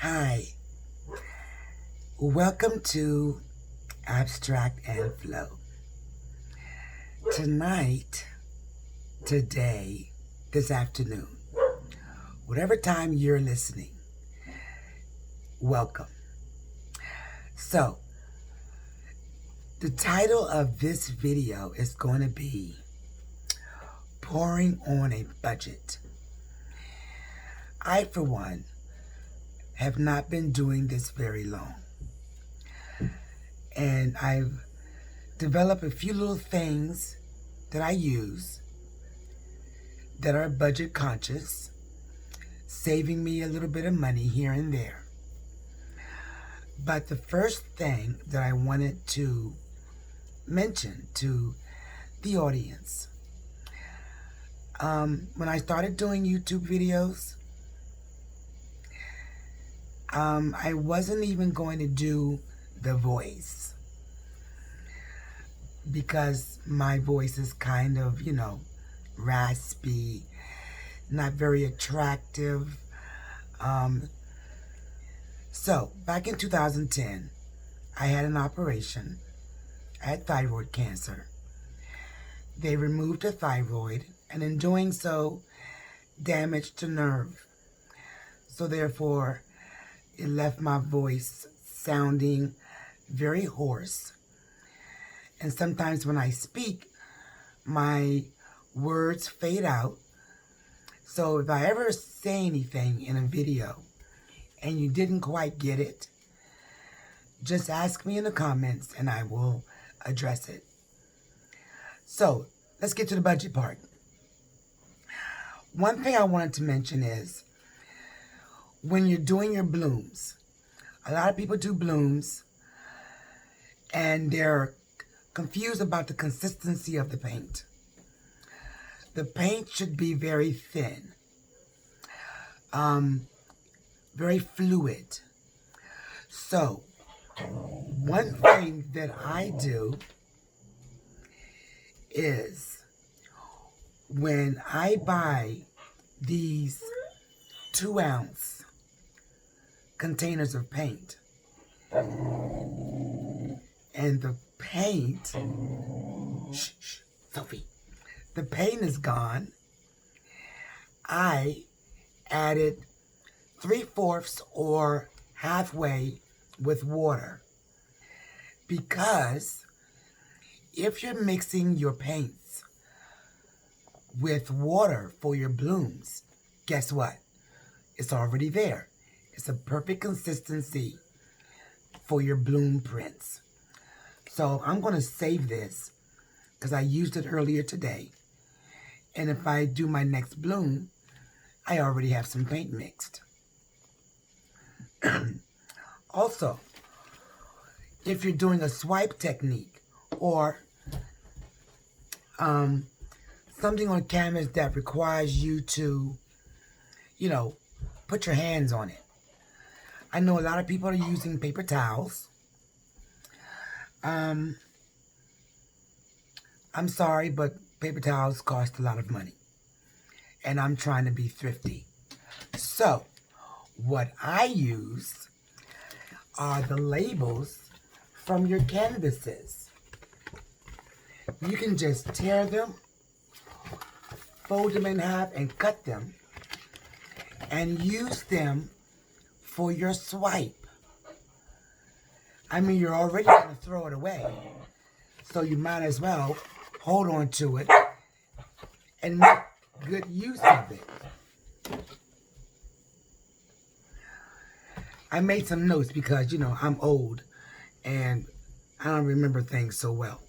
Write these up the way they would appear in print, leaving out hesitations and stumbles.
Hi, welcome to Abstract and Flow. Tonight, today, this afternoon, whatever time you're listening, welcome. So, the title of this video is going to be Pouring on a Budget. I, for one, have not been doing this very long. And I've developed a few little things that I use that are budget conscious, saving me a little bit of money here and there. But the first thing that I wanted to mention to the audience, when I started doing YouTube videos, I wasn't even going to do the voice because my voice is kind of, raspy, not very attractive. So back in 2010, I had an operation. I had thyroid cancer. They removed the thyroid, and in doing so, damaged the nerve. So therefore, it left my voice sounding very hoarse. And sometimes when I speak, my words fade out. So if I ever say anything in a video and you didn't quite get it, just ask me in the comments and I will address it. So let's get to the budget part. One thing I wanted to mention is when you're doing your blooms, a lot of people do blooms and they're confused about the consistency of the paint. The paint should be very thin, very fluid. So, one thing that I do is when I buy these 2-ounce containers of paint, and the paint, Sophie, the paint is gone, I added 3/4 or halfway with water, because if you're mixing your paints with water for your blooms, guess what? It's already there. It's a perfect consistency for your bloom prints. So I'm going to save this because I used it earlier today. And if I do my next bloom, I already have some paint mixed. Also, if you're doing a swipe technique or something on canvas that requires you to, put your hands on it. I know a lot of people are using paper towels. I'm sorry, but paper towels cost a lot of money. And I'm trying to be thrifty. So, what I use are the labels from your canvases. You can just tear them, fold them in half, and cut them, and use them for your swipe. I mean, you're already going to throw it away, so you might as well hold on to it and make good use of it. I made some notes because, I'm old and I don't remember things so well.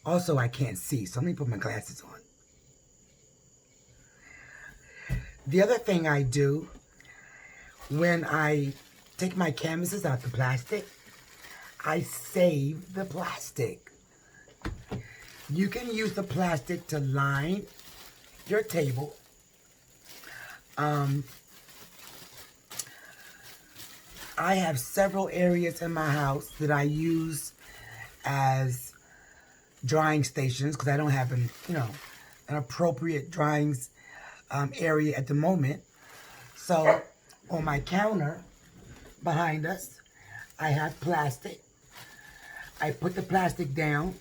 Also, I can't see, so let me put my glasses on. The other thing I do when I take my canvases out the plastic, I save the plastic. You can use the plastic to line your table. I have several areas in my house that I use as drying stations because I don't have an appropriate drying area at the moment. So On my counter behind us, I have plastic. I put the plastic down.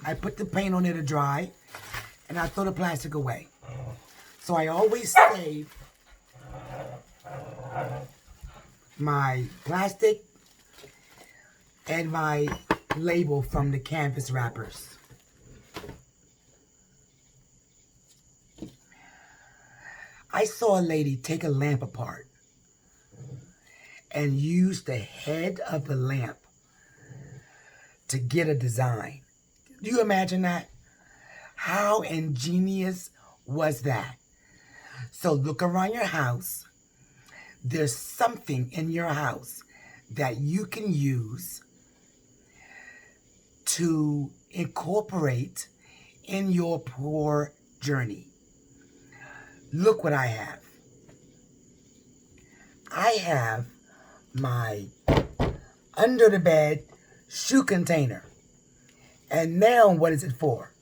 I put the paint on it to dry, and I throw the plastic away. So I always save my plastic and my label from the canvas wrappers. I saw a lady take a lamp apart and use the head of the lamp to get a design. Do you imagine that? How ingenious was that? So look around your house. There's something in your house that you can use to incorporate in your pour journey. Look what I have. I have my under the bed shoe container. And now what is it for?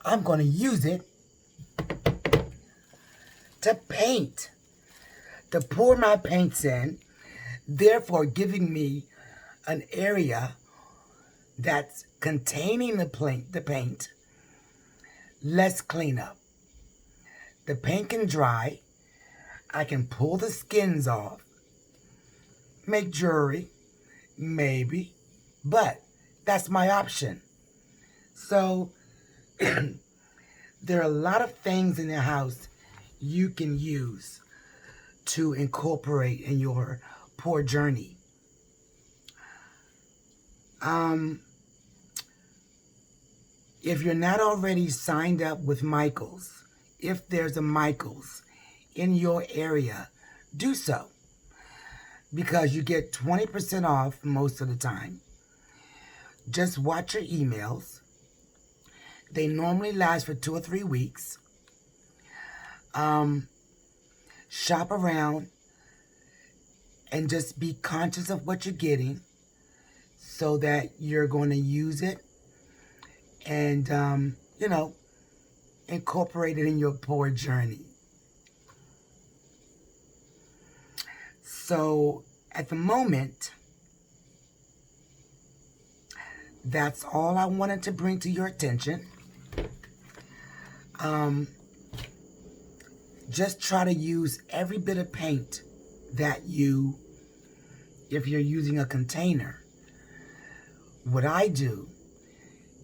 I'm going to use it to paint, to pour my paints in, therefore giving me an area that's containing the paint, less cleanup. The paint can dry. I can pull the skins off, make jewelry, maybe, but that's my option. So there are a lot of things in the house you can use to incorporate in your pour journey. If you're not already signed up with Michaels, if there's a Michaels in your area, do so, because you get 20% off most of the time. Just watch your emails. They normally last for 2 or 3 weeks. Shop around and just be conscious of what you're getting so that you're going to use it and, incorporate it in your pour journey. So at the moment, that's all I wanted to bring to your attention. Just try to use every bit of paint that if you're using a container. What I do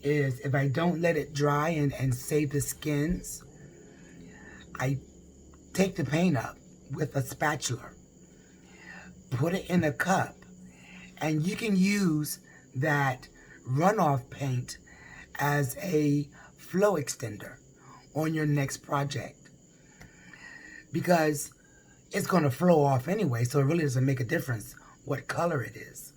is, if I don't let it dry and save the skins, I take the paint up with a spatula, put it in a cup, and you can use that runoff paint as a flow extender on your next project, because it's going to flow off anyway, so it really doesn't make a difference what color it is.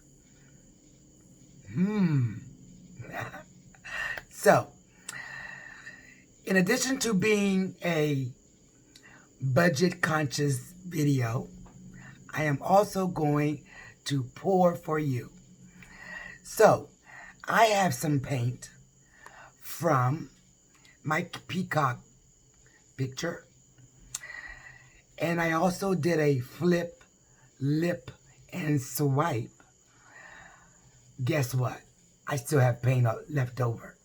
So, in addition to being a budget-conscious video, I am also going to pour for you. So, I have some paint from my Peacock picture, and I also did a flip, lip, and swipe. Guess what? I still have paint left over.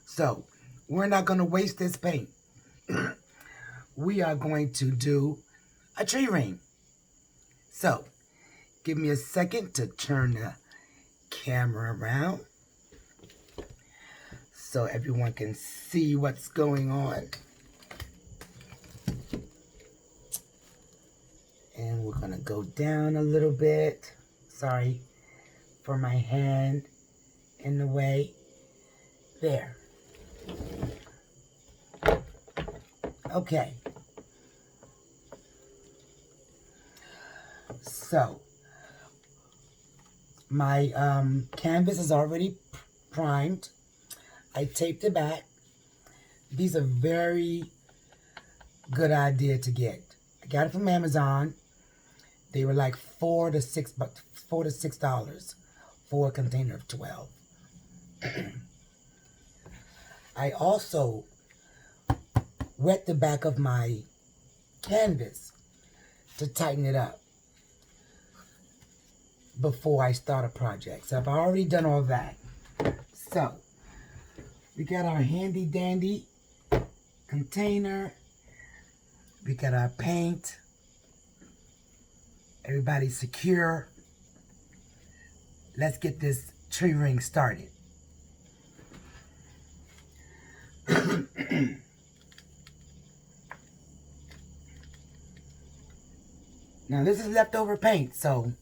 So, we're not going to waste this paint. We are going to do a tree ring. So, give me a second to turn the camera around so everyone can see what's going on. And we're going to go down a little bit. Sorry for my hand in the way. There. Okay. So, my canvas is already primed. I taped it back. These are very good idea to get. I got it from Amazon. They were like $4 to $6 for a container of 12. I also wet the back of my canvas to tighten it up before I start a project. So I've already done all that. So we got our handy dandy container. We got our paint. Everybody's secure. Let's get this tree ring started. Now this is leftover paint, so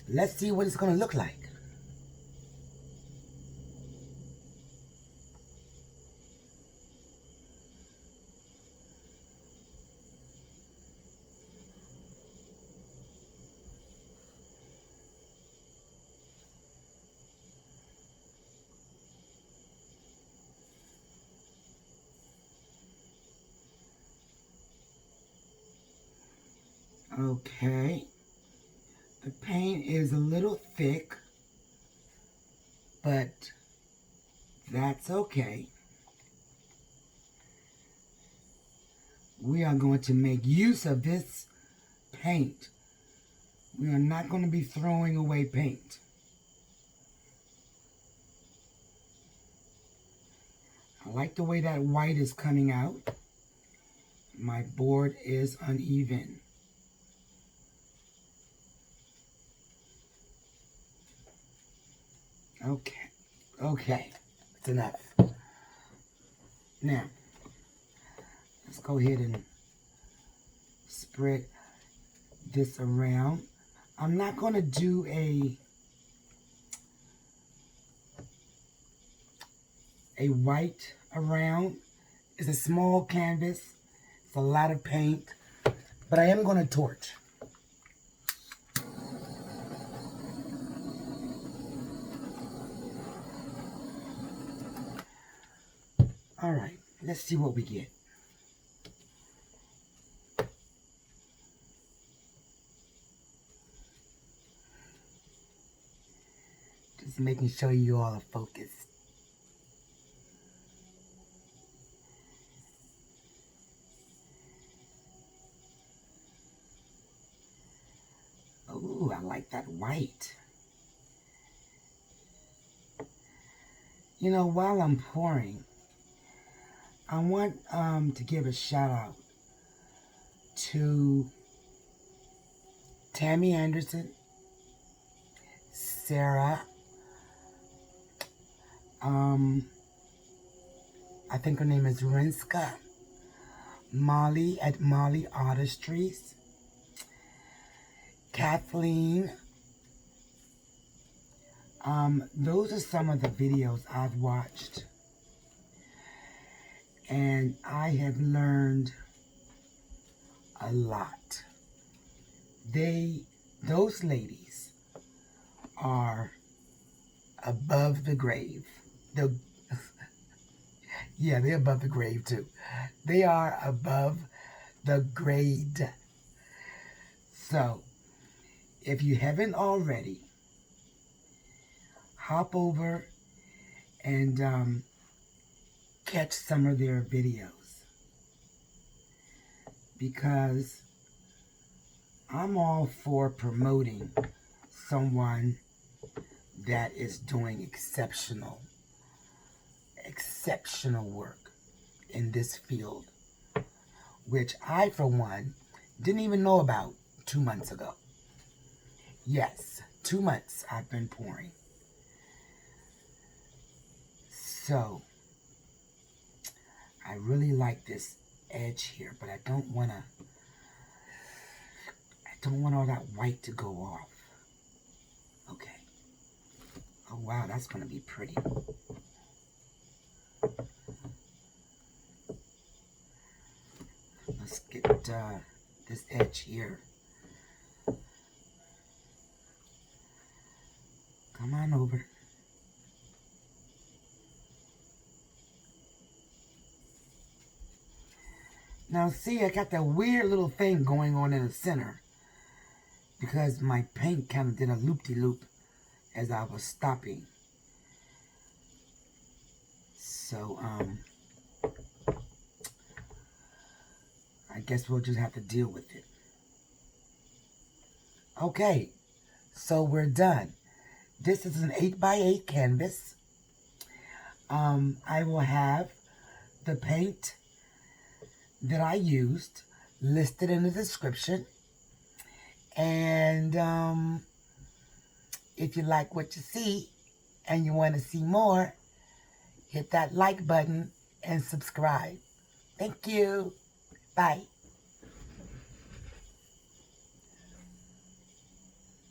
let's see what it's going to look like. Okay, the paint is a little thick, but that's okay. We are going to make use of this paint. We are not going to be throwing away paint. I like the way that white is coming out. My board is uneven. Okay, it's enough. Now, let's go ahead and spread this around. I'm not going to do a white around. It's a small canvas. It's a lot of paint, but I am going to torch. All right, let's see what we get. Just making sure you all are focused. Ooh, I like that white. You know, while I'm pouring, I want to give a shout out to Tammy Anderson, Sarah, I think her name is Rinska, Molly at Molly Artistry, Kathleen. Those are some of the videos I've watched, and I have learned a lot. Those ladies are above the grave. Yeah, they're above the grave too. They are above the grade. So, if you haven't already, hop over and catch some of their videos, because I'm all for promoting someone that is doing exceptional work in this field, which I, for one, didn't even know about 2 months ago. Yes, 2 months I've been pouring. So, I really like this edge here, but I don't want all that white to go off. Okay. Oh wow, that's going to be pretty. Let's get this edge here. Come on over. Now see, I got that weird little thing going on in the center because my paint kind of did a loop-de-loop as I was stopping. So, I guess we'll just have to deal with it. Okay, so we're done. This is an 8x8 canvas. I will have the paint that I used listed in the description. And if you like what you see and you want to see more, hit that like button and subscribe. Thank you. Bye.